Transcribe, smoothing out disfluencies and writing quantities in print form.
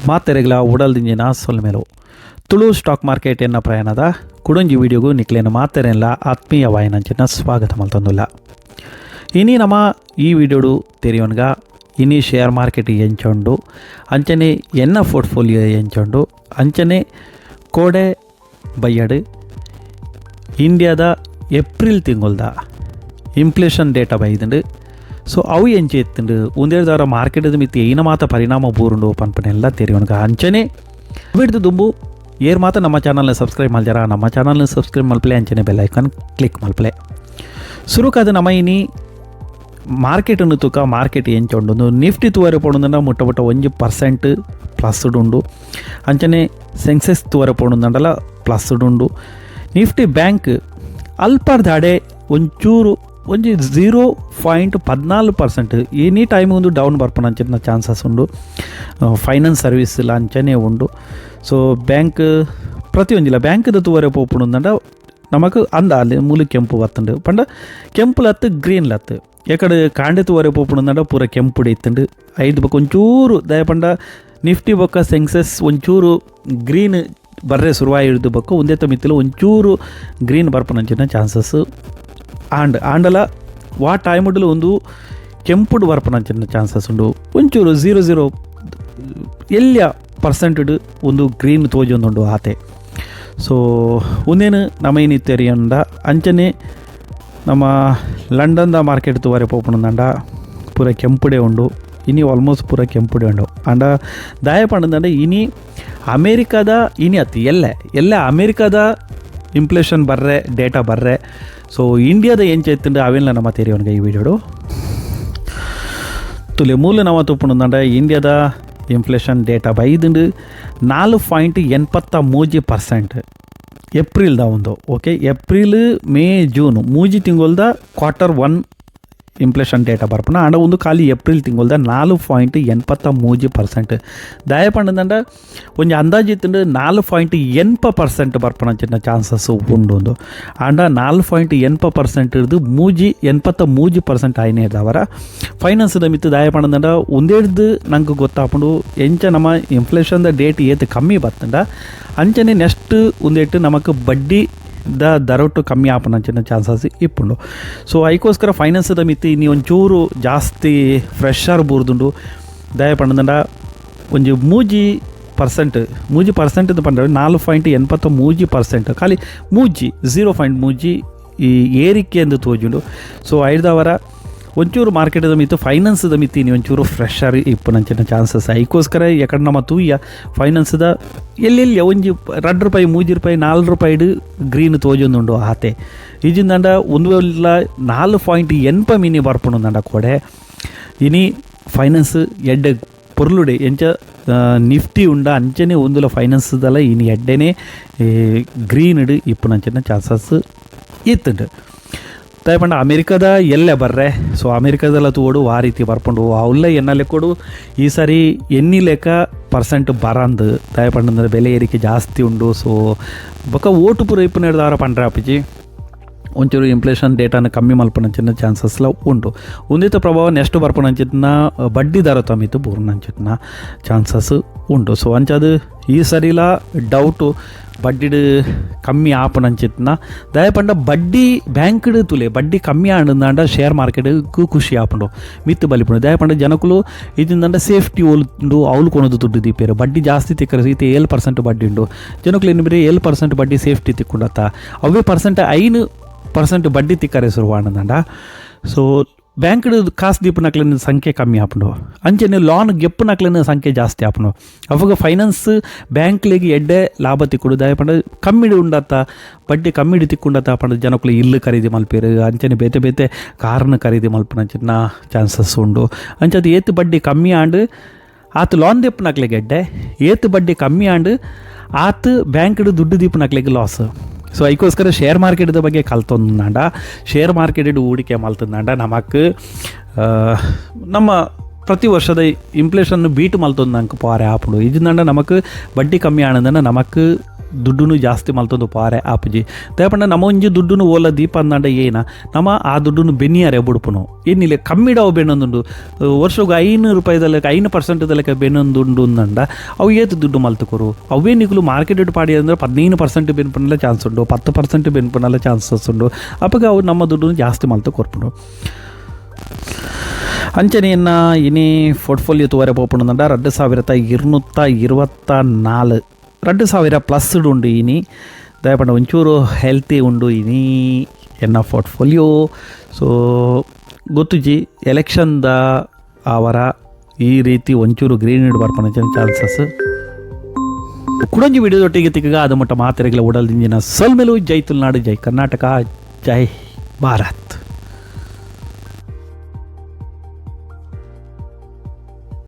ಮಾತೆರೆಗ್ಲ ಉಡಲ್ದಿಂಜಿನ ಸೊಲ್ಮೆಲು Tulu stock market ಎನ್ನ ಪ್ರಯಾಣದ ಕುಡಂಜಿ ವಿಡಿಯೋಗೂ ನಿಕ್ಲೇನ ಮಾತೆರೆಲ್ಲ ಆತ್ಮೀಯವಾಯಿನಂಚಿನ ಸ್ವಾಗತ ಮಲ್ತೊಂದುಲ್ಲ. ಇನಿ ನಮ್ಮ ಈ ವಿಡಿಯೋಡು ತೆರೆಯೋನ್ಗ ಇನಿ ಶೇರ್ ಮಾರ್ಕೆಟ್ ಎಂಚೊಂಡು ಅಂಚನೆ ಎನ್ನ ಪೋರ್ಟ್ಫೋಲಿಯೋ ಎಂಚೊಂಡು ಅಂಚನೆ ಕೋಡೆ ಬಯ್ಯಡು ಇಂಡಿಯಾದ ಏಪ್ರಿಲ್ ತಿಂಗಳ್ದ ಇನ್ಫ್ಲೇಷನ್ ಡೇಟಾ ಬೈದುಂಡು. ಸೊ ಅವು ಎಂಚೆ ಎತ್ತುಂಡು ಒಂದೇದಾರ ಮಾರ್ಕೆಟ್ ಮಿತ್ತಿ ಏನ ಮಾತ ಪರಿಣಾಮ ಬೂರುಂಡು ಪನ್ಪನೆಲ್ಲ ತೆರೆಯೋನ್ಗ ಅಂಚನೆ ಬಿಡ್ದು ದುಂಬು ಏರ್ ಮಾತ ನಮ್ಮ ಚಾನಲ್ನ ಸಬ್ಸ್ಕ್ರೈಬ್ ಮಲ್ಜಾರ ನಮ್ಮ ಚಾನಲ್ನ ಸಬ್ಸ್ಕ್ರೈಬ್ ಮಲ್ಪಲೆ ಅಂಚನೆ ಬೆಲ್ ಐಕಾನ್ ಕ್ಲಿಕ್ ಮಲ್ಪಲೆ ಸುರುಕಾದ ನಮ್ಮ ಇನಿ ಮಾರ್ಕೆಟನ್ನು ತೂಕ ಮಾರ್ಕೆಟ್ ಎಂಚೊಂಡು ನಿಫ್ಟಿ ತೂವರೆ ಪೋಣುಂದ ಮುಟ್ಟ 1% ಪ್ಲಸ್ ಉಂಡು. ಅಂಚನೆ ಸೆನ್ಸೆಕ್ಸ್ ತೂವರೆ ಪೋಣುಂದಲ್ಲ ಪ್ಲಸ್ ಉಂಡು. ನಿಫ್ಟಿ ಬ್ಯಾಂಕ್ ಅಲ್ಪರ್ದಾಡೆ ಒಂಚೂರು 0.14% ಎನಿ ಟೈಮ್ ಒಂದು ಡೌನ್ ಬರ್ಪನ ಅಂಚಿನ ಚಾನ್ಸಸ್ ಉಂಡು. ಫೈನಾನ್ಸ್ ಸರ್ವಿಸ್ ಇಲ್ಲ ಅಂಚನೆ ಉಂಡು. ಸೊ ಬ್ಯಾಂಕ್ ಪ್ರತಿಯೊಂದಿಲ್ಲ ಬ್ಯಾಂಕ್ದ ತೂವರೆ ಪೋಪುಂಡ ನಮಕ್ ಅಂದ ಅಲ್ಲಿ ಮೂಲ ಕೆಂಪು ಬತ್ತುಂಡು ಪಂಡ ಕೆಂಪು ಲತ್ತು ಗ್ರೀನ್ ಲತ್ತು ಎಕಡೆ ಕಾಂಡೆ ತೂವರೆ ಪೋಪುಂಡ ಪೂರ ಕೆಂಪು ಇತ್ತುಂಡು. 5 ಬಕ್ಕ ಒಂಚೂರು ದಯಪಂಡ ನಿಫ್ಟಿ ಬೊಕ್ಕ ಸೆನ್ಸೆಕ್ಸ್ ಒಂಚೂರು ಗ್ರೀನ್ ಬರ್ರೆ ಶುರುವಾಗಿ ಹಿಡಿದು ಬಕ್ಕ ಒಂದೇ ಮಿತ್ತಲು ಒಂಚೂರು ಗ್ರೀನ್ ಬರ್ಪನಂಚಿನ ಚಾನ್ಸಸ್ ಆಂಡಲ ವಾ ಟೈಮುಡಲು ಒಂದು ಕೆಂಪುಡು ಬರ್ಪನಂಚಿನ ಚಾನ್ಸಸ್ ಉಂಡು. ಒಂಚೂರು 0.0 ಎಲ್ಲಿಯ ಪರ್ಸೆಂಟೆಡ್ ಒಂದು ಗ್ರೀನ್ ತೋಜೊಂದುಂಡು ಆತೆ. ಸೊ ಒಂದೇನು ನಮ್ಮ ಏನಿತ್ತೆರಿಯಂಡ ಅಂಚನೆ ನಮ್ಮ ಲಂಡನ್ದ ಮಾರ್ಕೆಟ್ ತೂವರೆ ಪೋಪುಣಂದ ಪೂರ ಕೆಂಪುಡೆ ಉಂಡು. ಇನಿ ಆಲ್ಮೋಸ್ಟ್ ಪೂರ ಕೆಂಪುಡೆ ಉಂಡು ಅಂಡ ದಾಯ ಪಂಡಂದ ಇನಿ ಅಮೇರಿಕಾದ ಇನಿ ಅತಿ ಎಲ್ಲ ಅಮೇರಿಕಾದ ಇನ್ಫ್ಲೇಷನ್ ಬರ್ರೆ ಡೇಟಾ ಬರ್ರೆ. ಸೊ ಇಂಡಿಯಾದ ಎಂಚೆತ್ತುಂಡು ಅವೆಲ್ಲ ನಮ್ಮ ತೆರೆಯೋನ್ಗೆ ಈ ವಿಡಿಯೋಡು ತುಲೆ ಮೂಲ ನಮ್ಮ ತುಪ್ಪುಂಡ ಇಂಡಿಯಾದ ಇನ್ಫ್ಲೇಷನ್ ಡೇಟಾ ಬೈದುಂಡು 4.83% ಏಪ್ರಿಲ್ದ ಒಂದು ಓಕೆ. ಏಪ್ರಿಲ್ ಮೇ ಜೂನ್ ಮೂಜಿ ತಿಂಗಳ್ದ Q1 ಇನ್ಫ್ಲೇಷನ್ ಡೇಟಾ ಬರ್ಪನ ಆಂಡ ಒಂದು ಖಾಲಿ ಏಪ್ರಿಲ್ ತಿಂಗಳ್ದ 4.83% ದಾಯ ಪಂಡದಂಡ ಒಂಜಿ ಅಂದಾಜು ಇತ್ತುಂಡು 4.80% ಬರ್ಪನ ಚಿನ್ನ ಚಾನ್ಸಸ್ ಉಂಡು ಒಂದು ಆಂಡ 4.80% ಇರ್ದು 83% ಆಯ್ನೆ ಇದ್ದವರ ಫೈನಾನ್ಸ್ದ ಮಿತ್ತು ದಾಯ ಪಂಡದಂಡ ಒಂದೇಡ್ದು ನಂಗೆ ಗೊತ್ತಾಪುಂಡು ಎಂಚ ನಮ್ಮ ಇನ್ಫ್ಲೇಷನ್ದ ಡೇಟ್ ಏತ್ ಕಮ್ಮಿ ಬರ್ತಂಡ ಅಂಚನೆ ನೆಕ್ಸ್ಟ್ ಒಂದೇಟು ನಮಕ್ ಬಡ್ಡಿ ದರೊಟ್ಟು ಕಮ್ಮಿ ಆಪನಂಚಿನ ಚಾನ್ಸಸ್ ಇಪ್ಪುಂಡು. ಸೊ ಅದಕ್ಕೋಸ್ಕರ ಫೈನಾನ್ಸ್ದ ಮಿತಿ ಇನ್ನು ಒಂಚೂರು ಜಾಸ್ತಿ ಫ್ರೆಶರ್ ಬೂರ್ದುಂಡು ದಯ ಪಂಡದಂಡ ಒಂಜಿ 3% ಪಂಡ 4.83% ಖಾಲಿ 0.3 ಈ ಏರಿಕೆ ಎಂದು ತೋಜುಂಡು. ಸೊ ಐದವರ ಒಂಚೂರು ಮಾರ್ಕೆಟ್ದ ಮಿತ್ತು ಫೈನಾನ್ಸ್ದ ಮಿತಿ ನೀವು ಒಂಚೂರು ಫ್ರೆಶರ್ ಇಪ್ಪನಂಚಿನ ಚಾನ್ಸಸ್ ಅದಕ್ಕೋಸ್ಕರ ಯಾಕಂದ್ರೆ ನಮ್ಮ ತೂಯ್ಯ ಫೈನಾನ್ಸ್ದ ಎಲ್ಲೆಲ್ಲಿ ಒಂಜಿ ₹2 ₹3 ₹4 ಗ್ರೀನ್ ತೋಜೊಂದುಂಡು ಆತೆ ಈಜಿಂದಂಡ ಒಂದು 4.80 ಮಿನಿ ಬರ್ಪುಂಡುಂದಂಡ ಕೊಡೆ ಇನಿ ಫೈನಾನ್ಸ್ ಎಡ್ಡೆ ಪೊರ್ಲುಡೆ ಎಂಚ ನಿಫ್ಟಿ ಉಂಡ ಅಂಚನೆ ಒಂದುಲ ಫೈನಾನ್ಸ್ದಲ್ಲ ಇನಿ ಎಡ್ಡೆನೇ ಗ್ರೀನ್ಡ್ ಇಪ್ಪನಂಚಿನ ಚಾನ್ಸಸ್ ಇತ್ತುಂಡು. ದಯಪಂಡ ಅಮೇರಿಕಾದ ಎಲ್ಲೇ ಬರ್ರೆ. ಸೊ ಅಮೇರಿಕಾದೆಲ್ಲ ತೋಡು ಆ ರೀತಿ ಬರ್ಕೊಂಡು ಅವಲ್ಲ ಎನ್ನ ಲೆಕ್ಕೋಡು ಈ ಸಾರಿ ಎನ್ನಿ ಲೆಕ್ಕ ಪರ್ಸೆಂಟ್ ಬರಂದು ದಯಪಂಡ ಬೆಲೆ ಏರಿಕೆ ಜಾಸ್ತಿ ಉಂಡು. ಸೊ ಬೊಕ್ಕ ಓಟು ಪೂರ ಇಪ್ಪು ನಡೆದವರ ಪಂಡ್ರೆ ಅಪ್ಪಿಜಿ ಒಂಚೂರು ಇನ್ಫ್ಲೇಷನ್ ಡೇಟಾನ ಕಮ್ಮಿ ಮಲ್ಪನಂಚಿನ ಚಾನ್ಸಸ್ಲ ಉಂಟು. ಒಂದಿತ ಪ್ರಭಾವ ನೆಕ್ಸ್ಟ್ ಬರ್ಪನಂಚಿನ ಬಡ್ಡಿ ದರ ತಮ್ಮಿತ್ತು ಬೂರ್ನಂಚಿನ ಚಾನ್ಸಸ್ ಉಂಟು. ಸೊ ಅಂಚದು ಈ ಸರಿಲ ಡೌಟು ಬಡ್ಡಿ ಕಮ್ಮಿ ಆಪನಂಚಿತ್ನ ದಯಪಂಡ ಬಡ್ಡಿ ಬ್ಯಾಂಕ್ಡ್ ತುಲೆ ಬಡ್ಡಿ ಕಮ್ಮಿ ಆಂಡ ಶೇರ್ ಮಾರ್ಕೆಟ್ಗೂ ಖುಷಿ ಆಪುಂಡು ಮಿತ್ತು ಬಲಿಪುಂಡು ದಯಪಂಡ ಜನಕುಲು ಇದಿಂದಂಡ ಸೇಫ್ಟಿ ಓಲ್ದು ಅವ್ಲು ಕೊನೋದು ದುಡ್ಡು ದೀಪೇರು ಬಡ್ಡಿ ಜಾಸ್ತಿ ತಿಕ್ಕರ ಸೀತೆ 7% ಬಡ್ಡಿ ಉಂಡು ಜನಕುಲು ಏನು ಬೇರೆ 7% ಬಡ್ಡಿ ಸೇಫ್ಟಿ ತಿಕ್ಕೊಂಡತ್ತ ಅವೇ 5% ಬಡ್ಡಿ ತಿಕ್ಕರೆ ಶುರುವಾಣದಂಡ. ಸೊ ಬ್ಯಾಂಕ್ಡ್ ಕಾಸು ದೀಪನಕ್ಲಿನ ಸಂಖ್ಯೆ ಕಮ್ಮಿ ಆಪುಂಡು ಅಂಚನೆ ಲೋನ್ ಗೆಪ್ಪನಕ್ಲಿನ ಸಂಖ್ಯೆ ಜಾಸ್ತಿ ಆಪುಂಡು ಅವಾಗ ಫೈನಾನ್ಸ್ ಬ್ಯಾಂಕ್ಲಿಗೆ ಎಡ್ಡೆ ಲಾಭ ತಿಕ್ಕೊಡು ದಯಪಂಡ ಕಮ್ಮಿಡಿ ಉಂಡತ್ತ ಬಡ್ಡಿ ಕಮ್ಮಿಡಿ ತಿಕ್ಕೊಂಡತ್ತ ಪಂಡ ಜನಕ್ಕಳು ಇಲ್ಲು ಖರೀದಿ ಮಲ್ಪೇರು ಅಂಚನೆ ಬೇತೆ ಕಾರ್ನ ಖರೀದಿ ಮಲ್ಪನಂಚಿನ ಚಾನ್ಸಸ್ ಉಂಡು. ಅಂಚದು ಏತು ಬಡ್ಡಿ ಕಮ್ಮಿ ಆಂಡು ಆತು ಲೋನ್ ದೀಪನಕ್ಲಿಗೆ ಎಡ್ಡೆ ಏತು ಬಡ್ಡಿ ಕಮ್ಮಿ ಆಂಡು ಆತು ಬ್ಯಾಂಕ್ಡ್ ದುಡ್ಡು ದೀಪನಕ್ಲಿಗೆ ಲಾಸ್. ಸೊ ಅದಕ್ಕೋಸ್ಕರ ಶೇರ್ ಮಾರ್ಕೆಟ್ದ ಬಗ್ಗೆ ಕಲ್ತೊಂದುಂಡ ಶೇರ್ ಮಾರ್ಕೆಟ್ ಹೂಡಿಕೆ ಮಲ್ತಂದಾಂಡ ನಮಕ್ ನಮ್ಮ ಪ್ರತಿ ವರ್ಷದ ಇನ್ಫ್ಲೇಷನ್ ಬೀಟ್ ಮಲ್ತೊಂದು ನಂಗೆ ಪಾರೆ ಆಪುಡು ಇದಂಡ ನಮಕ್ ಬಡ್ಡಿ ಕಮ್ಮಿ ಆನಂದನ ನಮಕ್ ದುಡ್ಡು ಜಾಸ್ತಿ ಮಲ್ತೊಂದು ಪಾರೆ ಆಪುಜಿ ತೇಪಂಡ ನಮ್ಮ ಒಂಜಿ ದುಡ್ಡು ಓಲ ದೀಪ ಅಂದಂಡ ಏನ ನಮ್ಮ ಆ ದುಡ್ಡು ಬೆನ್ನಿಯಾರೆ ಬುಡುಪುನು ಏನಿಲ್ಲ ಕಮ್ಮಿಡವು ಬೆನ್ನೊಂದುಂಡು ವರ್ಷಕ್ಕೆ ₹500 5% ಬೆನ್ನೊಂದುಂಡು ಅಂದಂಡ ಅವು ಏತು ದುಡ್ಡು ಮಲ್ತುಕೊರು ಅವೇ ನಿಗುಲು ಮಾರ್ಕೆಟ್ ಪಾಡಿ ಅಂದರೆ 15% ಬೆನ್ಪನಲ್ಲ ಚಾನ್ಸ್ ಉಂಡು 10% ಬೆನ್ಪನಲ್ಲ ಚಾನ್ಸಸ್ ಉಂಡು ಅವಾಗ ಅವು ನಮ್ಮ ದುಡ್ಡು ಜಾಸ್ತಿ ಮಲ್ತು ಕೊರ್ಪುಡು ಅಂಚನೆಯನ್ನು ಇನಿ ಪೋರ್ಟ್ಫೋಲಿಯೋ ತೋರೆ ಪೋಪುಂಡು 2224 2,000+ ಉಂಡು ಇನಿ ದಯಪಂಡ ಒಂಚೂರು ಹೆಲ್ತಿ ಉಂಡು ಇನಿ ಎನ್ನ ಪೋರ್ಟ್ಫೋಲಿಯೋ ಸೊ ಗೊತ್ತುಜಿ ಎಲೆಕ್ಷನ್ದ ಅವರ ಈ ರೀತಿ ಒಂಚೂರು ಗ್ರೀನ್ ಇಡ್ ಬರ್ಪನ ಚಾನ್ಸಸ್ ಕುಡಂಜಿ ವಿಡಿಯೋದೊಟ್ಟಿಗೆ ತಿಕ್ಕಗ ಅದು ಮಟ್ಟ ಮಾತೆರೆಗಳ ಉಡಲ್ದಿಂಜಿನ ಸೊಲ್ಮೆಲು ಜೈ ತುಳುನಾಡು ಜೈ ಕರ್ನಾಟಕ ಜೈ ಭಾರತ್.